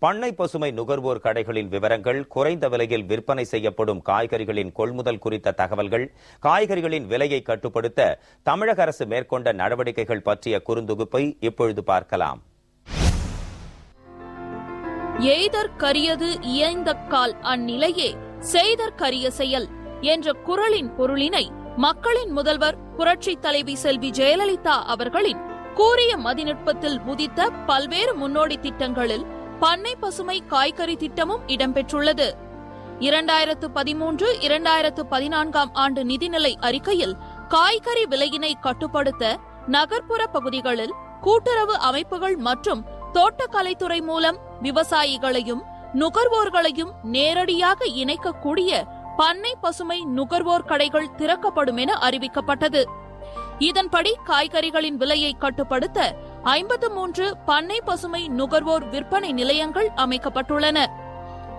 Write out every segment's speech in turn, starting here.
பண்ணை பசுமை நுகர்வோர் கடைகளின் விவரங்கள், குறைந்த விலையில் விற்பனை செய்யப்படும் காய்கறிகளின் கொள்முதல் குறித்த தகவல்கள், காய்கறிகளின் விலையை கட்டுப்படுத்த தமிழக அரசு மேற்கொண்ட நடவடிக்கைகள் பற்றிய குறுந்தொகுப்பை இப்பொழுது பார்க்கலாம். எய்தற்கரியது இயைந்தக்கால் அந்நிலையே செய்தற்கரிய செயல் என்ற குறளின் பொருளினை மக்களின் முதல்வர் புரட்சி தலைவி செல்வி ஜெயலலிதா அவர்களின் கூறிய மதிநுட்பத்தில் உதித்த பல்வேறு முன்னோடி திட்டங்களில் பண்ணை பசுமை காய்கறி திட்டமும் இடம்பெற்றுள்ளது. 2013-2014 ஆண்டு நிதிநிலை அறிக்கையில் காய்கறி விலையினை கட்டுப்படுத்த நகர்ப்புற பகுதிகளில் கூட்டுறவு அமைப்புகள் மற்றும் தோட்டக்கலைத்துறை மூலம் விவசாயிகளையும் நுகர்வோர்களையும் நேரடியாக இணைக்கக்கூடிய பண்ணை பசுமை நுகர்வோர் கடைகள் திறக்கப்படும் என அறிவிக்கப்பட்டது. இதன்படி காய்கறிகளின் விலையை கட்டுப்படுத்த 53 பண்ணை பசுமை நுகர்வோர் விற்பனை நிலையங்கள் அமைக்கப்பட்டுள்ளன.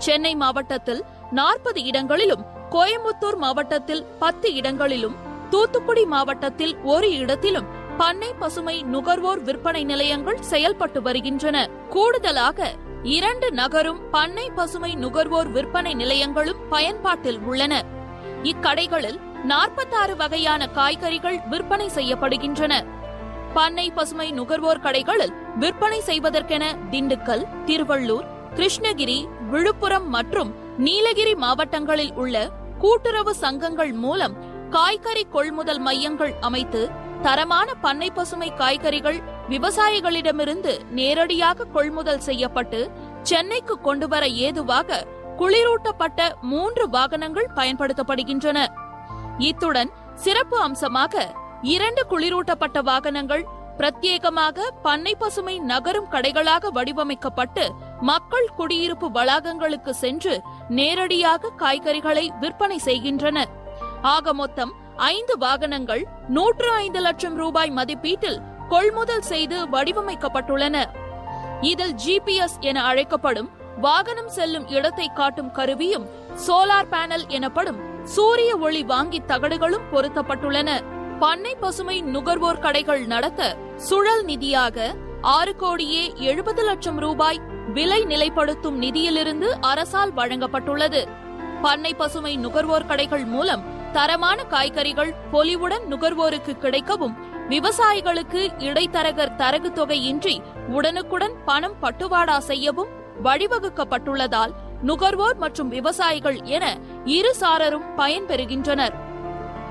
சென்னை மாவட்டத்தில் 40 இடங்களிலும், கோயம்புத்தூர் மாவட்டத்தில் 10 இடங்களிலும், தூத்துக்குடி மாவட்டத்தில் 1 இடத்திலும் பண்ணை பசுமை நுகர்வோர் விற்பனை நிலையங்கள் செயல்பட்டு வருகின்றன. கூடுதலாக 2 நகரும் பண்ணை பசுமை நுகர்வோர் விற்பனை நிலையங்களும் பயன்பாட்டில் உள்ளன. இக்கடைகளில் 46 வகையான காய்கறிகள் விற்பனை செய்யப்படுகின்றன. பண்ணை பசுமை நுகர்வோர் கடைகளில் விற்பனை செய்வதற்கென திண்டுக்கல், திருவள்ளூர், கிருஷ்ணகிரி, விழுப்புரம் மற்றும் நீலகிரி மாவட்டங்களில் உள்ள கூட்டுறவு சங்கங்கள் மூலம் காய்கறி கொள்முதல் மையங்கள் அமைத்து தரமான பண்ணை பசுமை காய்கறிகள் விவசாயிகளிடமிருந்து நேரடியாக கொள்முதல் செய்யப்பட்டு சென்னைக்கு கொண்டுவர ஏதுவாக குளிரூட்டப்பட்ட 3 வாகனங்கள் பயன்படுத்தப்படுகின்றன. இத்துடன் சிறப்பு அம்சமாக 2 குளிரூட்டப்பட்ட வாகனங்கள் பிரத்யேகமாக பண்ணை பசுமை நகரும் கடைகளாக வடிவமைக்கப்பட்டு மக்கள் குடியிருப்பு வளாகங்களுக்கு சென்று நேரடியாக காய்கறிகளை விற்பனை செய்கின்றன. ஆக மொத்தம் 5 வாகனங்கள் 105 லட்சம் ரூபாய் மதிப்பீட்டில் கொள்முதல் செய்து வடிவமைக்கப்பட்டுள்ளன. இதில் GPS என அழைக்கப்படும் வாகனம் செல்லும் இடத்தை காட்டும் கருவியும், சோலார் பேனல் எனப்படும் சூரிய ஒளி வாங்கி தகடுகளும் பொருத்தப்பட்டுள்ளன. பண்ணை பசுமை நுகர்வோர் கடைகள் நடத்த சுழல் நிதியாக 6,70 லட்சம் ரூபாய் விலை நிலைப்படுத்தும் நிதியிலிருந்து அரசால் வழங்கப்பட்டுள்ளது. பண்ணை பசுமை நுகர்வோர் கடைகள் மூலம் தரமான காய்கறிகள் பொலிவுடன் நுகர்வோருக்கு கிடைக்கவும், விவசாயிகளுக்கு இடைத்தரகர் தரகு தொகையின்றி உடனுக்குடன் பணம் பட்டுவாடா செய்யவும் வழிவகுக்கப்பட்டுள்ளதால் நுகர்வோர் மற்றும் விவசாயிகள் என இரு சாரரும் பயன்பெறுகின்றனர்.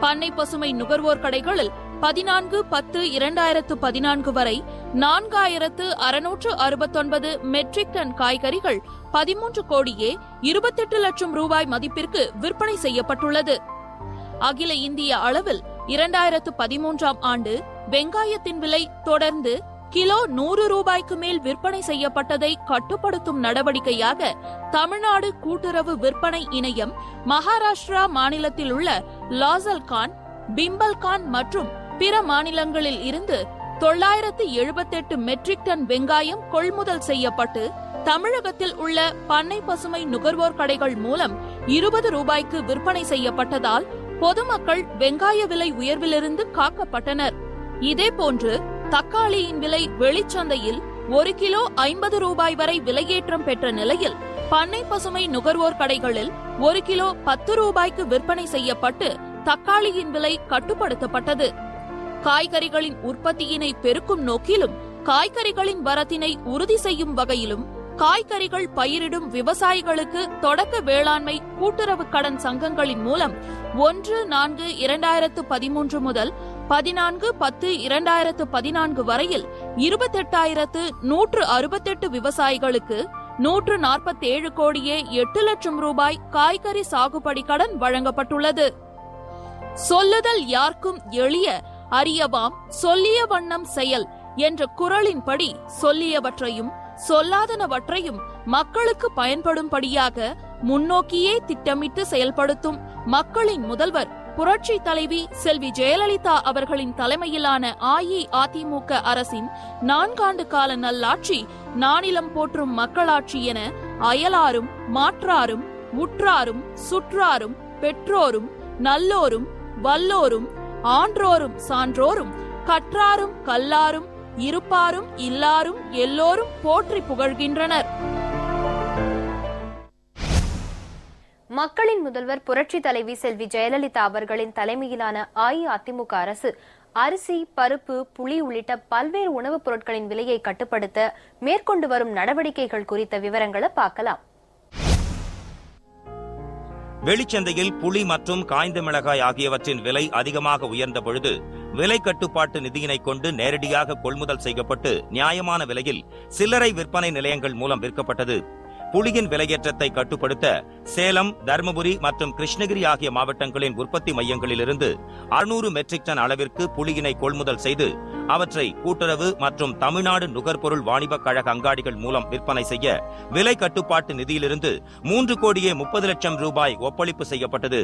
பண்ணை பசுமை நுகர்வோர் கடைகளில் 14/10/2014 வரை 4669 மெட்ரிக் டன் காய்கறிகள் 13,28 லட்சம் ரூபாய் மதிப்பிற்கு விற்பனை செய்யப்பட்டுள்ளது. அகில இந்திய அளவில் 2013 ஆண்டு வெங்காயத்தின் விலை தொடர்ந்து கிலோ 100 ரூபாய்க்கு மேல் விற்பனை செய்யப்பட்டதை கட்டுப்படுத்தும் நடவடிக்கையாக தமிழ்நாடு கூட்டுறவு விற்பனை இணையம் மகாராஷ்டிரா மாநிலத்தில் உள்ள லாசல்கான், பிம்பல்கான் மற்றும் பிற மாநிலங்களில் இருந்து 978 மெட்ரிக் டன் வெங்காயம் கொள்முதல் செய்யப்பட்டு தமிழகத்தில் உள்ள பண்ணை பசுமை நுகர்வோர் கடைகள் மூலம் 20 ரூபாய்க்கு விற்பனை செய்யப்பட்டதால் பொதுமக்கள் வெங்காய விலை உயர்விலிருந்து காக்கப்பட்டனர். இதேபோன்று தக்காளியின் விலை வெளிச்சந்தையில் 1 கிலோ 50 ரூபாய் வரை விலையேற்றம் பெற்ற நிலையில் பண்ணை பசுமை நுகர்வோர் கடைகளில் 1 கிலோ 10 ரூபாய்க்கு விற்பனை செய்யப்பட்டு தக்காளியின் விலை கட்டுப்படுத்தப்பட்டது. காய்கறிகளின் உற்பத்தியினை பெருக்கும் நோக்கிலும், காய்கறிகளின் வரத்தினை உறுதி செய்யும் வகையிலும் காய்கறிகள் பயிரிடும் விவசாயிகளுக்கு தொடக்க வேளாண்மை கூட்டுறவு கடன் சங்கங்களின் மூலம் 1/4/2013 முதல் 14/10/2014 வரையில் 28,168 விவசாயிகளுக்கு 147,08 லட்சம் ரூபாய் காய்கறி சாகுபடி கடன் வழங்கப்பட்டுள்ளது. சொல்லுதல் யார்க்கும் எளிய, அறியவாம் சொல்லிய வண்ணம் செயல் என்ற குறளின்படி சொல்லியவற்றையும் சொல்லாதனவற்றையும் மக்களுக்கு பயன்படும்படியாக முன்னோக்கியே திட்டமிட்டு செயல்படுத்தும் மக்களின் முதல்வர் புரட்சி தலைவி செல்வி ஜெயலலிதா அவர்களின் தலைமையிலான அஇஅதிமுக அரசின் 4 ஆண்டு கால நல்லாட்சி நானிலம் போற்றும் மக்களாட்சி என அயலாரும், மாற்றாரும், உற்றாரும், சுற்றாரும், பெற்றோரும், நல்லோரும், வல்லோரும், ஆன்றோரும், சான்றோரும், கற்றாரும், கல்லாரும், இருப்பாரும், இல்லாரும், எல்லோரும் போற்றி புகழ்கின்றனர். மக்களின் முதல்வர் புரட்சி தலைவி செல்வி ஜெயலலிதா அவர்களின் தலைமையிலான அஇஅதிமுக அரசு அரிசி, பருப்பு, புளி உள்ளிட்ட பல்வேறு உணவுப் பொருட்களின் விலையை கட்டுப்படுத்த மேற்கொண்டு வரும் நடவடிக்கைகள் குறித்த விவரங்களை பார்க்கலாம். வெளிச்சந்தையில் புளி மற்றும் காய்ந்த மிளகாய் ஆகியவற்றின் விலை அதிகமாக உயர்ந்த பொழுது விலை கட்டுப்பாட்டு நிதியினை கொண்டு நேரடியாக கொள்முதல் செய்யப்பட்டு நியாயமான விலையில் சில்லறை விற்பனை நிலையங்கள் மூலம் விற்கப்பட்டது. புளியின் விலையேற்றத்தை கட்டுப்படுத்த சேலம், தருமபுரி மற்றும் கிருஷ்ணகிரி ஆகிய மாவட்டங்களின் உற்பத்தி மையங்களிலிருந்து 600 மெட்ரிக் டன் அளவிற்கு புளியினை கொள்முதல் செய்து அவற்றை கூட்டுறவு மற்றும் தமிழ்நாடு நுகர்பொருள் வாணிபக் கழக அங்காடிகள் மூலம் விற்பனை செய்ய விலை கட்டுப்பாட்டு நிதியிலிருந்து 3,30,00,000 ரூபாய் ஒப்பளிப்பு செய்யப்பட்டது.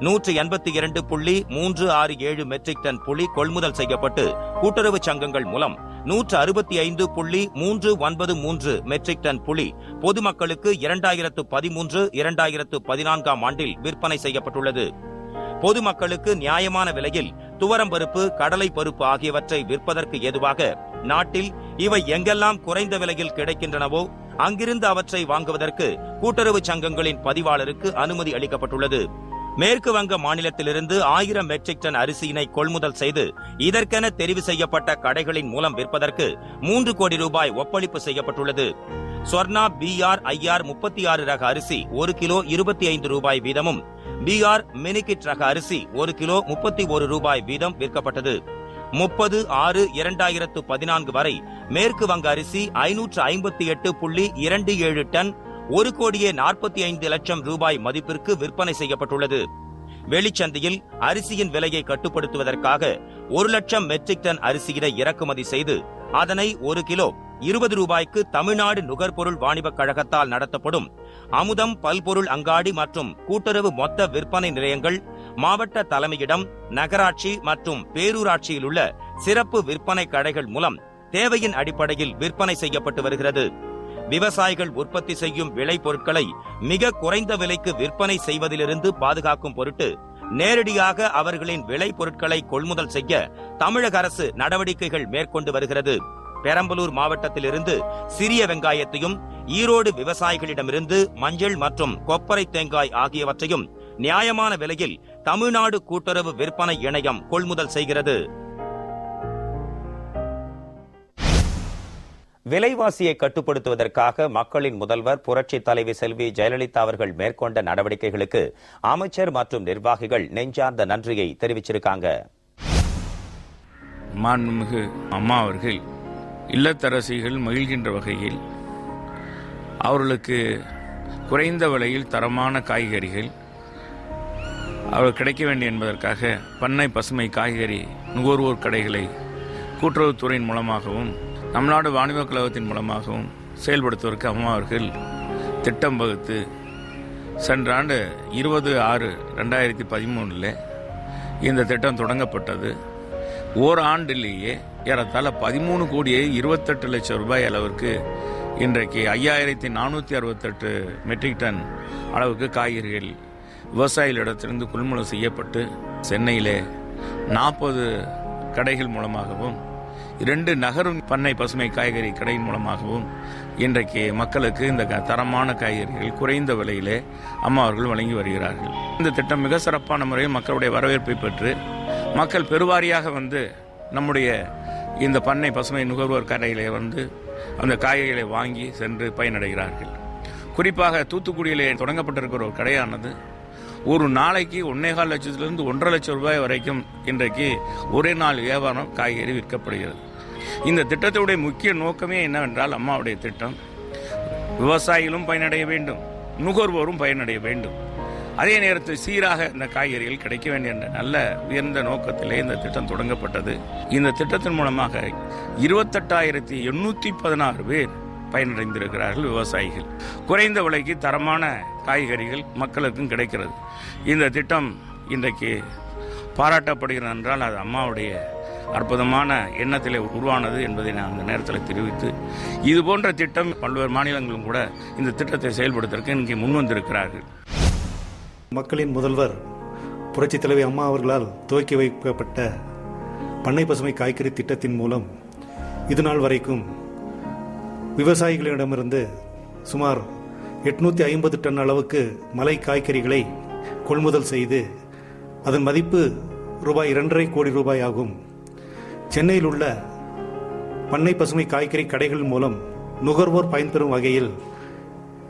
182.367 மெட்ரிக் டன் புளி கொள்முதல் செய்யப்பட்டு கூட்டுறவு சங்கங்கள் மூலம் 165.393 மெட்ரிக் டன் புளி பொதுமக்களுக்கு 2013-2014 ஆண்டில் விற்பனை செய்யப்பட்டுள்ளது. பொதுமக்களுக்கு நியாயமான விலையில் துவரம்பருப்பு, கடலை பருப்பு ஆகியவற்றை விற்பதற்கு ஏதுவாக நாட்டில் இவை எங்கெல்லாம் குறைந்த விலையில் கிடைக்கின்றனவோ அங்கிருந்து அவற்றை வாங்குவதற்கு கூட்டுறவு சங்கங்களின் பதிவாளருக்கு அனுமதி அளிக்கப்பட்டுள்ளது. மேற்கு வங்க மாநிலத்திலிருந்து 1000 மெட்ரிக் டன் அரிசியினை கொள்முதல் செய்து இதற்கென தெரிவு செய்யப்பட்ட கடைகளின் மூலம் விற்பதற்கு 3 கோடி ரூபாய் ஒப்பளிப்பு செய்யப்பட்டுள்ளது. ஸ்வர்ணா BR IR 36 ரக அரிசி 1 கிலோ 25 ரூபாய் வீதமும், BR மினிகிட் ரக அரிசி 1 கிலோ 31 ரூபாய் வீதம் விற்கப்பட்டது. 30/6/2014 வரை மேற்கு வங்க அரிசி 558.27 டன் 1,45,00,000 ரூபாய் மதிப்பிற்கு விற்பனை செய்யப்பட்டுள்ளது. வெளிச்சந்தையில் அரிசியின் விலையை கட்டுப்படுத்துவதற்காக 1,00,000 மெட்ரிக் டன் அரிசியினை இறக்குமதி செய்து அதனை 1 கிலோ 20 ரூபாய்க்கு தமிழ்நாடு நுகர்பொருள் வாணிபக் கழகத்தால் நடத்தப்படும் அமுதம் பல்பொருள் அங்காடி மற்றும் கூட்டுறவு மொத்த விற்பனை நிலையங்கள், மாவட்ட தலைமையிடம், நகராட்சி மற்றும் பேரூராட்சியில் உள்ள சிறப்பு விற்பனை கடைகள் மூலம் தேவையின் அடிப்படையில் விற்பனை செய்யப்பட்டு வருகிறது. விவசாயிகள் உற்பத்தி செய்யும் விளை பொருட்களை மிக குறைந்த விலைக்கு விற்பனை செய்வதிலிருந்து பாதுகாக்கும் பொருட்டு நேரடியாக அவர்களின் விளை பொருட்களை கொள்முதல் செய்ய தமிழக அரசு நடவடிக்கைகள் மேற்கொண்டு வருகிறது. பெரம்பலூர் மாவட்டத்திலிருந்து சிறிய வெங்காயத்தையும், ஈரோடு விவசாயிகளிடமிருந்து மஞ்சள் மற்றும் கொப்பரை தேங்காய் ஆகியவற்றையும் நியாயமான விலையில் தமிழ்நாடு கூட்டுறவு விற்பனை இணையம் கொள்முதல் செய்கிறது. விலைவாசியை கட்டுப்படுத்துவதற்காக மக்களின் முதல்வர் புரட்சி தலைவி செல்வி ஜெயலலிதா அவர்கள் மேற்கொண்ட நடவடிக்கைகளுக்கு அமைச்சர் மற்றும் நிர்வாகிகள் நெஞ்சார்ந்த நன்றியை தெரிவிச்சிருக்காங்க. மாண்புமிகு அம்மா அவர்கள் இல்லத்தரசிகள் மகிழ்கின்ற வகையில் அவர்களுக்கு குறைந்த விலையில் தரமான காய்கறிகள் அவர்கள் கிடைக்க வேண்டும் என்பதற்காக பண்ணை பசுமை காய்கறி நுகர்வோர் கடைகளை கூட்டுறவுத்துறையின் மூலமாகவும் தமிழ்நாடு வாணிபக் கழகத்தின் மூலமாகவும் செயல்படுத்துவதற்கு அம்மா அவர்கள் திட்டம் வகுத்து சென்ற ஆண்டு 20/6/2013 இந்த திட்டம் தொடங்கப்பட்டது. ஓராண்டிலேயே ஏறத்தாழ 13,28,00,000 ரூபாய் அளவிற்கு இன்றைக்கு 5,468 மெட்ரிக் டன் அளவுக்கு காய்கறிகள் விவசாயிகளிடத்திலிருந்து கொள்முதல் செய்யப்பட்டு சென்னையிலே 40 கடைகள் மூலமாகவும் 2 நகரும் பண்ணை பசுமை காய்கறி கடையின் மூலமாகவும் இன்றைக்கு மக்களுக்கு இந்த தரமான காய்கறிகள் குறைந்த விலையிலே அம்மா அவர்கள் வழங்கி வருகிறார்கள். இந்த திட்டம் மிக சிறப்பான முறையில் மக்களுடைய வரவேற்பை பெற்று மக்கள் பெருவாரியாக வந்து நம்முடைய இந்த பண்ணை பசுமை நுகர்வோர் கடையிலே வந்து அந்த காய்கறிகளை வாங்கி சென்று பயனடைகிறார்கள். குறிப்பாக தூத்துக்குடியிலே தொடங்கப்பட்டிருக்கிற ஒரு கடையானது ஒரு நாளைக்கு 1,4 லட்சத்திலிருந்து 1,50,000 லட்சம் ரூபாய் வரைக்கும் இன்றைக்கு ஒரே நாள் வியாபாரம் காய்கறி விற்கப்படுகிறது. இந்த திட்டத்துடைய முக்கிய நோக்கமே என்னவென்றால் அம்மாவுடைய திட்டம் விவசாயிகளும் பயனடைய வேண்டும், நுகர்வோரும் பயனடைய வேண்டும், அதே நேரத்தில் சீராக இந்த காய்கறிகள் கிடைக்க வேண்டிய என்ற நல்ல உயர்ந்த நோக்கத்திலே இந்த திட்டம் தொடங்கப்பட்டது. இந்த திட்டத்தின் மூலமாக 28,816 பேர் பயனடைந்திருக்கிறார்கள் விவசாயிகள். குறைந்த விலைக்கு தரமான காய்கறிகள் மக்களுக்கும் கிடைக்கிறது. இந்த திட்டம் இன்றைக்கு பாராட்டப்படுகிறது என்றால் அது அம்மாவுடைய அற்புதமான எண்ணத்திலே உருவானது என்பதை நான் அந்த நேரத்தில் தெரிவித்து, இது போன்ற திட்டம் பல்வேறு மாநிலங்களும் கூட இந்த திட்டத்தை செயல்படுத்துவதற்கு இங்கே முன்வந்திருக்கிறார்கள். மக்களின் முதல்வர் புரட்சி தலைவி அம்மா அவர்களால் துவக்கி வைக்கப்பட்ட பண்ணை பசுமை காய்கறி திட்டத்தின் மூலம் இதுநாள் வரைக்கும் விவசாயிகளிடமிருந்து சுமார் 850 டன் அளவுக்கு மலை காய்கறிகளை கொள்முதல் செய்து அதன் மதிப்பு ரூபாய் 2.5 கோடி ரூபாய் ஆகும். சென்னையில் உள்ள பண்ணை பசுமை காய்கறி கடைகள் மூலம் நுகர்வோர் பயன்பெறும் வகையில்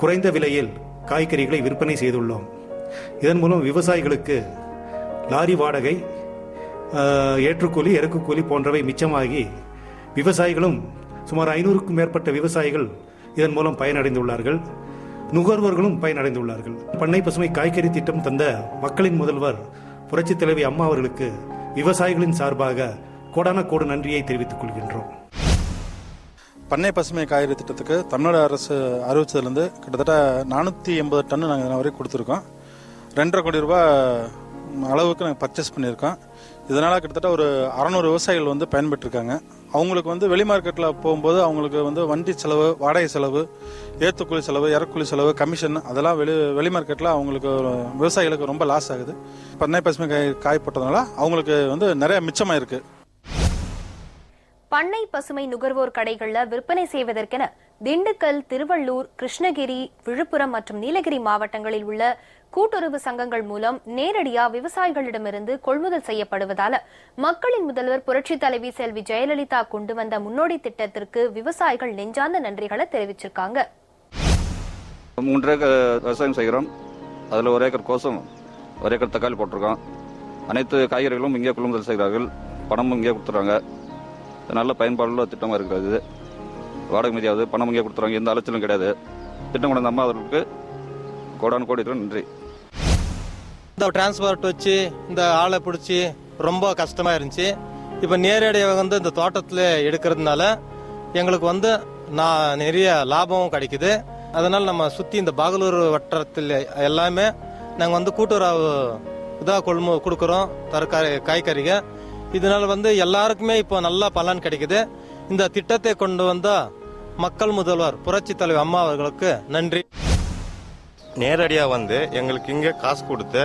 குறைந்த விலையில் காய்கறிகளை விற்பனை செய்துள்ளோம். இதன் மூலம் விவசாயிகளுக்கு லாரி வாடகை, ஏற்றுக்கூலி, இறக்குக்கூலி போன்றவை மிச்சமாகி விவசாயிகளும் சுமார் 500க்கும் மேற்பட்ட விவசாயிகள் இதன் மூலம் பயனடைந்துள்ளார்கள். நுகர்வோர்களும் பயனடைந்துள்ளார்கள். பண்ணை பசுமை காய்கறி திட்டம் தந்த மக்களின் முதல்வர் புரட்சித் தலைவி அம்மா அவர்களுக்கு விவசாயிகளின் சார்பாக கோடான கோடி நன்றியை தெரிவித்துக் கொள்கின்றோம். பண்ணை பசுமை காய்கறி திட்டத்துக்கு தமிழ்நாடு அரசு அறிவிச்சதுலேருந்து கிட்டத்தட்ட 480 டன் நாங்கள் இதனால் வரை கொடுத்துருக்கோம். 2.5 கோடி ரூபாய் அளவுக்கு நாங்கள் பர்ச்சேஸ் பண்ணியிருக்கோம். இதனால் கிட்டத்தட்ட ஒரு 600 விவசாயிகள் வந்து பயன்பெற்றிருக்காங்க. அவங்களுக்கு வந்து வெளி மார்க்கெட்டில் போகும்போது அவங்களுக்கு வந்து வண்டி செலவு, வாடகை செலவு, ஏற்றுக்கூலி செலவு, இறக்குக்கூலி செலவு, கமிஷன் அதெல்லாம் வெளி மார்க்கெட்டில் அவங்களுக்கு விவசாயிகளுக்கு ரொம்ப லாஸ் ஆகுது. பண்ணை பசுமை காய் போட்டதுனால அவங்களுக்கு வந்து நிறைய மிச்சமாயிருக்கு. பண்ணை பசுமை நுகர்வோர் கடைகள்ல விற்பனை செய்வதற்கென திண்டுக்கல், திருவள்ளூர், கிருஷ்ணகிரி, விழுப்புரம் மற்றும் நீலகிரி மாவட்டங்களில் உள்ள கூட்டுறவு சங்கங்கள் மூலம் நேரடியா விவசாயிகளிடமிருந்து கொள்முதல் செய்யப்படுவதால மக்களின் முதல்வர் புரட்சித் தலைவி செல்வி ஜெயலலிதா கொண்டு வந்த முன்னோடி திட்டத்திற்கு விவசாயிகள் நெஞ்சார்ந்த நன்றிகளை தெரிவிச்சிருக்காங்க. 3 ஏக்கர் விவசாயம் செய்கிறோம். அதில் 1 ஏக்கர் கோசம், 1 ஏக்கர் தக்காளி போட்டிருக்கோம். அனைத்து காய்கறிகளும் இங்கே கொள்முதல் செய்கிறார்கள். பணமும் இங்கே கொடுத்துறாங்க. நல்ல பயன்பாடுள்ள திட்டமாக இருக்கிறது. வாடகை மீதியாவது பணம் இங்கே கொடுத்துறாங்க. எந்த அலைச்சலும் கிடையாது. திட்டம் கொண்ட அம்மா அவர்களுக்கு கோடான கோடி நன்றி. இந்த டிரான்ஸ்போர்ட் வச்சு இந்த ஆளை பிடிச்சி ரொம்ப கஷ்டமா இருந்துச்சு. இப்போ நேரடியாக வந்து இந்த தோட்டத்தில் எடுக்கிறதுனால எங்களுக்கு வந்து நிறைய லாபமும் கிடைக்குது. அதனால நம்ம சுற்றி இந்த பாகலூர் வட்டாரத்தில் எல்லாமே நாங்கள் வந்து கூட்டுறவு இதாக கொடுக்குறோம் காய்கறிகள். இதனால வந்து எல்லாருக்குமே இப்போ நல்ல பலன் கிடைக்குது. இந்த திட்டத்தை கொண்டு வந்த மக்கள் முதல்வர் புரட்சி தலைவி அம்மா அவர்களுக்கு நன்றி. நேரடியாக வந்து எங்களுக்கு இங்கே காசு கொடுத்து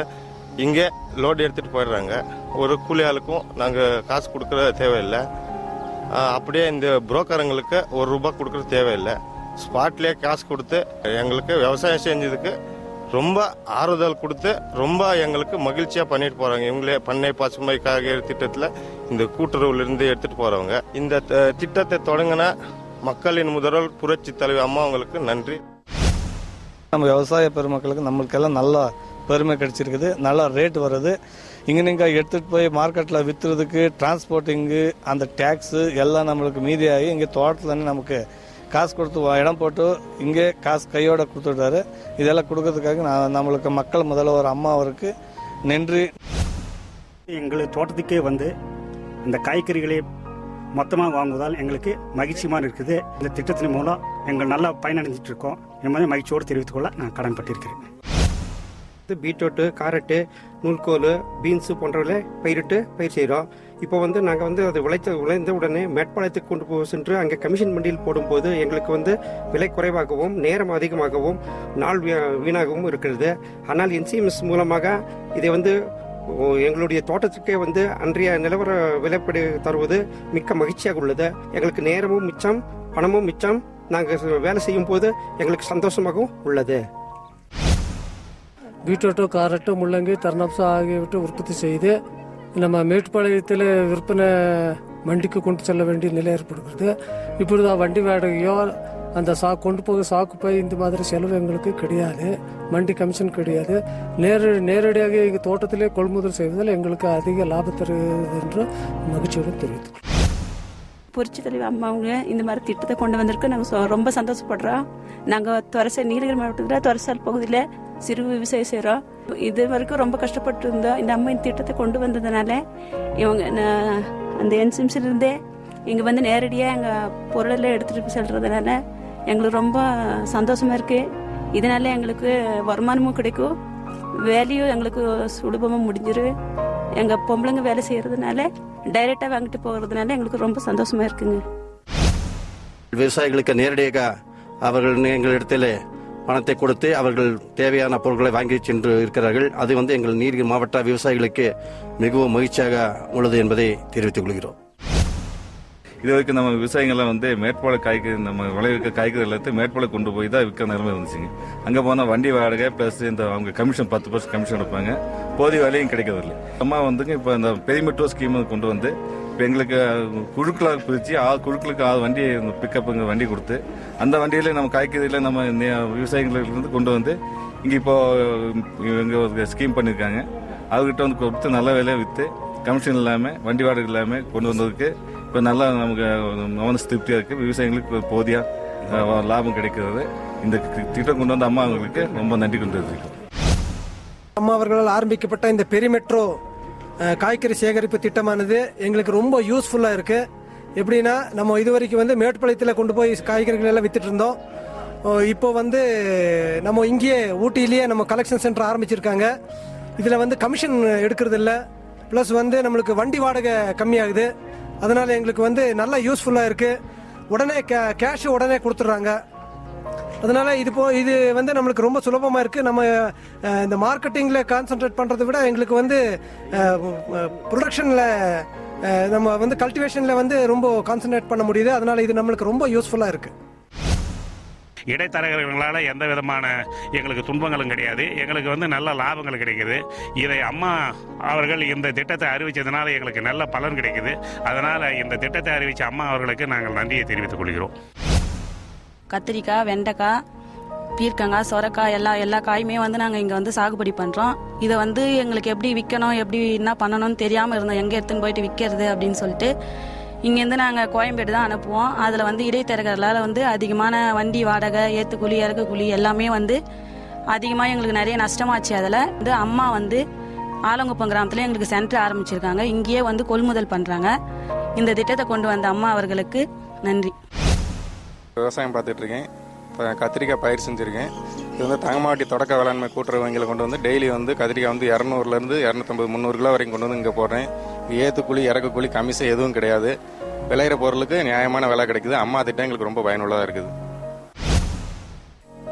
இங்கே லோடு எடுத்துகிட்டு போயிடுறாங்க. ஒரு கூலி ஆளுக்கும் நாங்கள் காசு கொடுக்குற தேவையில்லை. அப்படியே இந்த புரோக்கருங்களுக்கு ₹1 கொடுக்குற தேவையில்லை. ஸ்பாட்லேயே காசு கொடுத்து எங்களுக்கு விவசாயம் செஞ்சதுக்கு ரொம்ப ஆறுதல் கொடுத்து ரொம்ப எங்களுக்கு மகிழ்ச்சியாக பண்ணிட்டு போகிறாங்க. இவங்களே பண்ணை பசுமை காய்கறி திட்டத்தில் இந்த கூட்டுறவுலேருந்து எடுத்துகிட்டு போகிறவங்க. இந்த திட்டத்தை தொடங்கின மக்களின் முதல்வர் புரட்சி தலைவி அம்மா அவங்களுக்கு நன்றி. நம்ம விவசாய பெருமக்களுக்கு நம்மளுக்கெல்லாம் நல்லா பெருமை கிடைச்சிருக்குது. நல்லா ரேட் வருது. இங்கே நீங்கள் எடுத்துகிட்டு போய் மார்க்கெட்டில் விற்றுறதுக்கு டிரான்ஸ்போர்ட்டிங்கு, அந்த டேக்ஸு எல்லாம் நம்மளுக்கு மீதியாகி இங்கே தோட்டத்தில் நமக்கு காசு கொடுத்து இடம் போட்டு இங்கே காசு கையோட கொடுத்துட்டாரு. இதெல்லாம் கொடுக்கறதுக்காக நம்மளுக்கு மக்கள் முதல்வர் அம்மா அவருக்கு நன்றி. எங்கள் தோட்டத்துக்கே வந்து இந்த காய்கறிகளை மொத்தமாக வாங்குவதால் எங்களுக்கு மகிழ்ச்சியமாக இருக்குது. இந்த திட்டத்தின் மூலம் எங்கள் நல்லா பயனடைஞ்சிட்டு இருக்கோம் என்பதை மகிழ்ச்சியோடு தெரிவித்துக் கொள்ள நான் கடன்பட்டிருக்கிறேன். பீட்ரூட்டு, கேரட்டு, நூல்கோல், பீன்ஸு போன்றவர்களை பயிர் செய்கிறோம். இப்போ வந்து நாங்கள் வந்து அது விளைந்த உடனே மேற்பாளையத்துக்கு கொண்டு போய் சென்று அங்கே கமிஷன் மண்டியில் போடும்போது எங்களுக்கு வந்து விலை குறைவாகவும் நேரம் அதிகமாகவும் நாள் வீணாகவும் இருக்கிறது. ஆனால் என்சிஎம்எஸ் மூலமாக இதை வந்து எங்களுடைய தோட்டத்துக்கே வந்து அன்றைய நிலவர விலைப்படி தருவது மிக்க மகிழ்ச்சியாக உள்ளது. எங்களுக்கு நேரமும் மிச்சம், பணமும் மிச்சம். நாங்கள் வேலை செய்யும் போது எங்களுக்கு சந்தோஷமாகவும் உள்ளது. பீட்ரூட்டு, கேரட்டு, முள்ளங்கி, தர்னப்ஸ் ஆகியவற்றை உற்பத்தி செய்து நம்ம மேட்டுப்பாளையத்தில் விற்பனை மண்டிக்கு கொண்டு செல்ல வேண்டிய நிலை ஏற்படுகிறது. இப்படிதான் வண்டி வாடகையோ அந்த கொண்டு போக சாக்கு பை இந்த மாதிரி செலவு எங்களுக்கு கிடையாது. மண்டி கமிஷன் கிடையாது. நேரடியாக எங்கள் தோட்டத்திலே கொள்முதல் செய்வதில் எங்களுக்கு அதிக லாபம் தருகிறது என்று மகிழ்ச்சியுடன் தெரிவித்துள்ளோம். புரட்சி தலைவி அம்மா அவங்க இந்த மாதிரி திட்டத்தை கொண்டு வந்திருக்கு. நாங்கள் ரொம்ப சந்தோஷப்படுறோம். நாங்கள் நீலகிரி மாவட்டத்தில் துரசால் பகுதியில் சிறு விவசாயம் செய்கிறோம். இது வரைக்கும் ரொம்ப கஷ்டப்பட்டு இருந்தோம். இந்த அம்மா இந்த திட்டத்தை கொண்டு வந்ததுனால இவங்க அந்த என்சிஎம்சிலிருந்தே இங்கே வந்து நேரடியாக எங்கள் பொருளெல்லாம் எடுத்துகிட்டு செல்றதுனால எங்களுக்கு ரொம்ப சந்தோஷமா இருக்கு. இதனால எங்களுக்கு வருமானமும் கிடைக்கும், வேலையும் எங்களுக்கு சுலபமாக முடிஞ்சிரு. எங்கள் பொம்பளைங்க வேலை செய்யறதுனால டைரெக்டாக வாங்கிட்டு போகிறதுனால எங்களுக்கு ரொம்ப சந்தோஷமா இருக்குங்க. விவசாயிகளுக்கு நேரடியாக அவர்கள் எங்களிடத்தில் பணத்தை கொடுத்து அவர்கள் தேவையான பொருட்களை வாங்கி சென்று இருக்கிறார்கள். அது வந்து எங்கள் நீலகிரி மாவட்ட விவசாயிகளுக்கு மிகவும் மகிழ்ச்சியாக உள்ளது என்பதை தெரிவித்துக் கொள்கிறோம். இது வரைக்கும் நம்ம விவசாயிகள்லாம் வந்து மேற்பாள காய்கறி நம்ம விளைவிக்க காய்கறி எல்லாத்தையும் மேற்பாள கொண்டு போய் தான் விற்கிற நிலைமை இருந்துச்சுங்க. அங்கே போனால் வண்டி வாடகை ப்ளஸ் இந்த அவங்க கமிஷன் 10% கமிஷன் எடுப்பாங்க, போதிய விலையும் கிடைக்கிறதில்லை. அம்மா வந்துங்க இப்போ இந்த பெரிமெட்ரோ ஸ்கீம் கொண்டு வந்து இப்போ எங்களுக்கு குழுக்களாக பிரித்து குழுக்களுக்கு வண்டி பிக்கப்புங்க வண்டி கொடுத்து அந்த வண்டியில நம்ம காய்கறியில் நம்ம விவசாயிகளுக்கு கொண்டு வந்து இங்கே இப்போ இங்கே ஒரு ஸ்கீம் பண்ணியிருக்காங்க. அவர்கிட்ட வந்து கொடுத்து நல்ல விலையை விற்று கமிஷன் இல்லாமல் வண்டி வாடகை இல்லாமல் கொண்டு வந்ததுக்கு இப்போ நல்லா நமக்கு மனசு திருப்தியாக இருக்குது. விவசாயிகளுக்கு போதிய லாபம் கிடைக்கிறது. இந்த திட்டம் கொண்டு வந்த அம்மா அவங்களுக்கு ரொம்ப நன்றி கொண்டு வந்திருக்கோம். அம்மா அவர்களால் ஆரம்பிக்கப்பட்ட இந்த பெரிமெட்ரோ காய்கறி சேகரிப்பு திட்டமானது எங்களுக்கு ரொம்ப யூஸ்ஃபுல்லாக இருக்குது. எப்படின்னா நம்ம இதுவரைக்கும் வந்து மேட்டுப்பாளையத்தில் கொண்டு போய் காய்கறிகள் எல்லாம் வித்துட்டு இருந்தோம். இப்போ வந்து நம்ம இங்கேயே ஊட்டியிலேயே நம்ம கலெக்ஷன் சென்டர் ஆரம்பிச்சிருக்காங்க. இதில் வந்து கமிஷன் எடுக்கிறது இல்லை, ப்ளஸ் வந்து நம்மளுக்கு வண்டி வாடகை கம்மியாகுது. அதனால் எங்களுக்கு வந்து நல்லா யூஸ்ஃபுல்லாக இருக்குது. உடனே கேஷ் உடனே கொடுத்துட்றாங்க. அதனால் இது வந்து நம்மளுக்கு ரொம்ப சுலபமாக இருக்குது. நம்ம இந்த மார்க்கெட்டிங்கில் கான்சென்ட்ரேட் பண்ணுறதை விட எங்களுக்கு வந்து ப்ரொடக்ஷனில் நம்ம வந்து கல்டிவேஷனில் வந்து ரொம்ப கான்சென்ட்ரேட் பண்ண முடியுது. அதனால் இது நம்மளுக்கு ரொம்ப யூஸ்ஃபுல்லாக இருக்குது. இடைத்தரகர்களால் எந்த விதமான எங்களுக்கு துன்பங்களும் கிடையாது. எங்களுக்கு வந்து நல்ல லாபங்கள் கிடைக்குது. இதை அம்மா அவர்கள் இந்த திட்டத்தை அறிவித்ததுனால எங்களுக்கு நல்ல பலன் கிடைக்குது. அதனால் இந்த திட்டத்தை அறிவித்த அம்மா அவர்களுக்கு நாங்கள் நன்றியை தெரிவித்துக் கொள்கிறோம். கத்திரிக்காய், வெண்டைக்காய், பீர்க்கங்காய், சொரக்காய் எல்லா காயுமே வந்து நாங்கள் இங்கே வந்து சாகுபடி பண்ணுறோம். இதை வந்து எங்களுக்கு எப்படி விற்கணும், எப்படி என்ன பண்ணணும்னு தெரியாமல் இருந்தோம். எங்கே எடுத்துன்னு போயிட்டு விற்கிறது அப்படின்னு சொல்லிட்டு இங்கேருந்து நாங்கள் கோயம்பேடு தான் அனுப்புவோம். அதில் வந்து இடைத்தரகர்களால் வந்து அதிகமான வண்டி வாடகை, ஏற்றுக்கூலி, இறக்குக்கூலி எல்லாமே வந்து அதிகமாக எங்களுக்கு நிறைய நஷ்டமாச்சு. அதில் வந்து அம்மா வந்து ஆலங்குப்பம் கிராமத்தில் எங்களுக்கு சென்டர் ஆரம்பிச்சிருக்காங்க. இங்கேயே வந்து கொள்முதல் பண்ணுறாங்க. இந்த திட்டத்தை கொண்டு வந்த அம்மா அவர்களுக்கு நன்றி. விவசாயம் பார்த்துட்டு இருக்கேன். இப்போ கத்திரிக்காய் பயிர் செஞ்சுருக்கேன். இது வந்து தங்கமாவட்டி தொடக்க வேளாண்மை கூட்டுறவு வங்கியில் கொண்டு வந்து டெய்லி வந்து கத்திரிக்காய் வந்து 200லேருந்து 250, 300 கிலோ வரைக்கும் கொண்டு வந்து இங்கே போடுறேன். ஏற்றுக்கூலி, இறக்குக்கூலி, கமிஷன் எதுவும் கிடையாது. விளையிற பொருளுக்கு நியாயமான விலை கிடைக்குது. அம்மா திட்டம் எங்களுக்கு ரொம்ப பயனுள்ளதாக இருக்குது.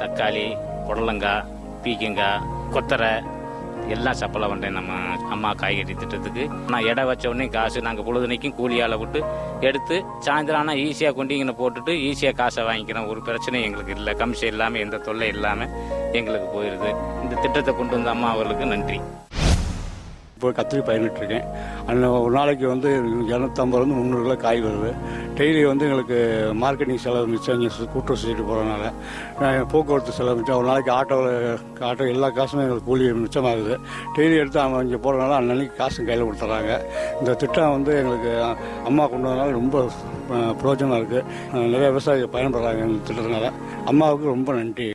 தக்காளி, புடலங்காய், பீக்கங்காய், கொத்தரை எல்லாம் சப்பலை பண்ணுறேன் நம்ம அம்மா காய்கறி திட்டத்துக்கு. நான் எடை வச்ச உடனே காசு நாங்கள் பொழுதுனைக்கும் கூலியால் விட்டு எடுத்து சாயந்தரம் ஆனால் ஈஸியாக கொண்டு இங்கே போட்டுட்டு ஈஸியாக காசை வாங்கிக்கிறோம். ஒரு பிரச்சனையும் எங்களுக்கு இல்லை. கமிஷன் இல்லாமல் எந்த தொல்லை இல்லாமல் எங்களுக்கு போயிடுது. இந்த திட்டத்தை கொண்டு வந்த அம்மா அவர்களுக்கு நன்றி. இப்போ கத்திரி பயிரிட்டுருக்கேன். அதில் ஒரு நாளைக்கு வந்து 250 300 கிலோ காய் வருது. டெய்லி வந்து எங்களுக்கு மார்க்கெட்டிங் செலவு மிச்சம், கூட்டுறவு செஞ்சுட்டு போகிறதுனால போக்குவரத்து செலவு மிச்சம். ஒரு நாளைக்கு ஆட்டோ எல்லா காசுமே எங்களுக்கு கூலி மிச்சமாகுது. டெய்லி எடுத்து அவங்க இங்கே போகிறதுனால அன்னன்னைக்கு காசும் கையில் கொடுத்துட்றாங்க. இந்த திட்டம் வந்து எங்களுக்கு அம்மா கொண்டு வந்தனால ரொம்ப பிரயோஜனமாக இருக்குது. நிறைய விவசாயிகள் பயன்படுறாங்க இந்த திட்டத்தினால. அம்மாவுக்கு ரொம்ப நன்றி.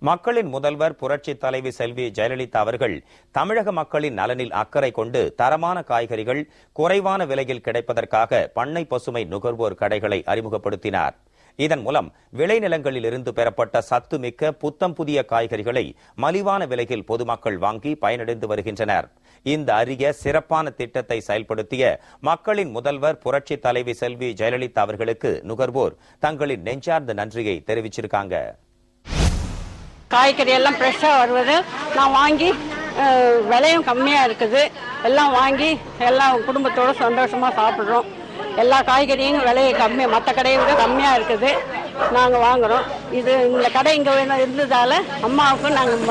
மக்களின் முதல்வர் புரட்சி தலைவி செல்வி ஜெயலலிதா அவர்கள் தமிழக மக்களின் நலனில் அக்கறை கொண்டு தரமான காய்கறிகள் குறைவான விலையில் கிடைப்பதற்காக பண்ணை பசுமை நுகர்வோர் கடைகளை அறிமுகப்படுத்தினார். இதன் மூலம் விளைநிலங்களில் இருந்து பெறப்பட்ட சத்துமிக்க புத்தம் புதிய காய்கறிகளை மலிவான விலையில் பொதுமக்கள் வாங்கி பயனடைந்து வருகின்றனர். இந்த அரிய சிறப்பான திட்டத்தை செயல்படுத்திய மக்களின் முதல்வர் புரட்சி தலைவி செல்வி ஜெயலலிதா அவர்களுக்கு நுகர்வோர் தங்களின் நெஞ்சார்ந்த நன்றியை தெரிவிச்சிருக்காங்க. காய்கறி எல்லாம் ஃப்ரெஷ்ஷாக வருவது நான் வாங்கி, விலையும் கம்மியாக இருக்குது. எல்லாம் வாங்கி எல்லாம் குடும்பத்தோடு சந்தோஷமாக சாப்பிட்றோம். எல்லா காய்கறியும் விலையை கம்மியாக, மற்ற கடையை விட கம்மியாக இருக்குது. நாங்கள் வாங்குகிறோம். இந்த கடை இங்கே இருந்ததால் அம்மாவுக்கு நாங்கள்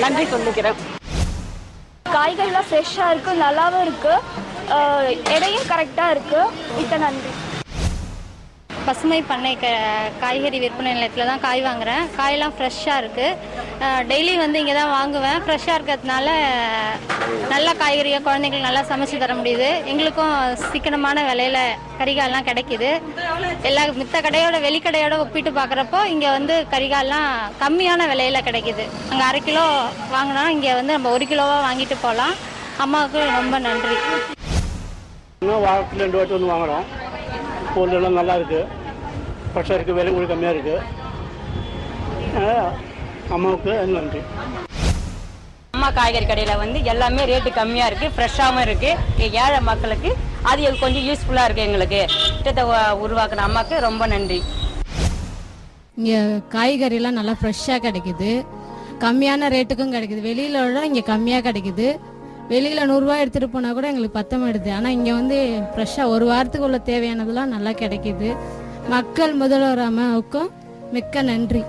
நன்றி சொல்லிக்கிறோம். காய்கறிலாம் ஃப்ரெஷ்ஷாக இருக்குது, நல்லாவும் இருக்குது, எடையும் கரெக்டாக இருக்குது. மிக்க நன்றி. பசுமை பண்ணை காய்கறி விற்பனை நிலையத்தில் தான் காய் வாங்குகிறேன். காயெல்லாம் ஃப்ரெஷ்ஷாக இருக்குது. டெய்லி வந்து இங்கே தான் வாங்குவேன். ஃப்ரெஷ்ஷாக இருக்கிறதுனால நல்ல காய்கறியாக குழந்தைங்களுக்கு நல்லா சமைச்சு தர முடியுது. எங்களுக்கும் சிக்கனமான விலையில் கறிகாயெல்லாம் கிடைக்கிது. மித்த கடையோட வெளிக்கடையோட ஒப்பிட்டு பார்க்குறப்போ இங்கே வந்து கறிகாயெல்லாம் கம்மியான விலையில் கிடைக்கிது. அங்கே 1/2 கிலோ வாங்கினா இங்கே வந்து நம்ம 1 கிலோவாக வாங்கிட்டு போகலாம். அம்மாவுக்கு ரொம்ப நன்றி. வாரத்தில் 2 வாட்டி வந்து வாங்குகிறோம். பொருளெல்லாம் நல்லா இருக்குது, ஃப்ரெஷ்ஷாக இருக்குது, விலை கூட கம்மியாக இருக்குது. அம்மாவுக்கு நன்றி. அம்மா காய்கறி கடையில் வந்து எல்லாமே ரேட்டு கம்மியாக இருக்குது, ஃப்ரெஷ்ஷாகவும் இருக்குது. ஏழை மக்களுக்கு அது கொஞ்சம் யூஸ்ஃபுல்லாக இருக்குது. எங்களுக்கு திட்டத்தை உருவாக்குன அம்மாவுக்கு ரொம்ப நன்றி. இங்கே காய்கறிலாம் நல்லா ஃப்ரெஷ்ஷாக கிடைக்குது, கம்மியான ரேட்டுக்கும் கிடைக்குது. வெளியில விட இங்கே கம்மியாக கிடைக்குது. வெளியில் 100 ரூபாய் எடுத்துகிட்டு போனால் கூட எங்களுக்கு பத்தமாயிடுது. ஆனால் இங்கே வந்து ஃப்ரெஷ்ஷாக ஒரு வாரத்துக்கு உள்ள தேவையானதெல்லாம் நல்லா கிடைக்கிது. மக்கள் முதல்வர் அம்மாவுக்கும் மிக்க நன்றி.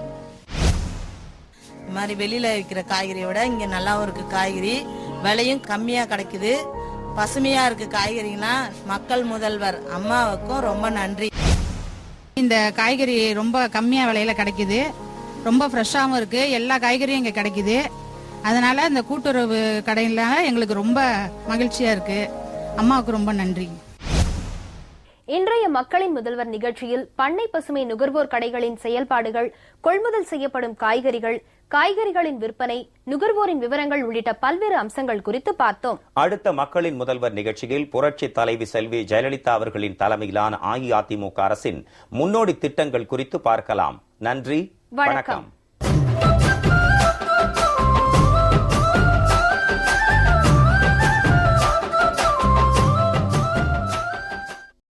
இந்த மாதிரி வெளியில் விற்கிற காய்கறியை விட இங்கே நல்லாவும் இருக்குது. காய்கறி விலையும் கம்மியாக கிடைக்குது. பசுமையாக இருக்குது காய்கறினா மக்கள் முதல்வர் அம்மாவுக்கும் ரொம்ப நன்றி. இந்த காய்கறி ரொம்ப கம்மியாக விலையில கிடைக்குது. ரொம்ப ஃப்ரெஷ்ஷாகவும் இருக்குது. எல்லா காய்கறியும் இங்கே கிடைக்குது. அதனால இந்த கூட்டுறவு கடையில் எங்களுக்கு ரொம்ப மகிழ்ச்சியாக இருக்குது. அம்மாவுக்கு ரொம்ப நன்றி. இன்றைய மக்களின் முதல்வர் நிகழ்ச்சியில் பண்ணை பசுமை நுகர்வோர் கடைகளின் செயல்பாடுகள், கொள்முதல் செய்யப்படும் காய்கறிகள், காய்கறிகளின் விற்பனை, நுகர்வோரின் விவரங்கள் உள்ளிட்ட பல்வேறு அம்சங்கள் குறித்து பார்த்தோம். அடுத்த மக்களின் முதல்வர் நிகழ்ச்சியில் புரட்சி தலைவி செல்வி ஜெயலலிதா அவர்களின் தலைமையிலான அஇஅதிமுக அரசின் முன்னோடி திட்டங்கள் குறித்து பார்க்கலாம். நன்றி, வணக்கம்.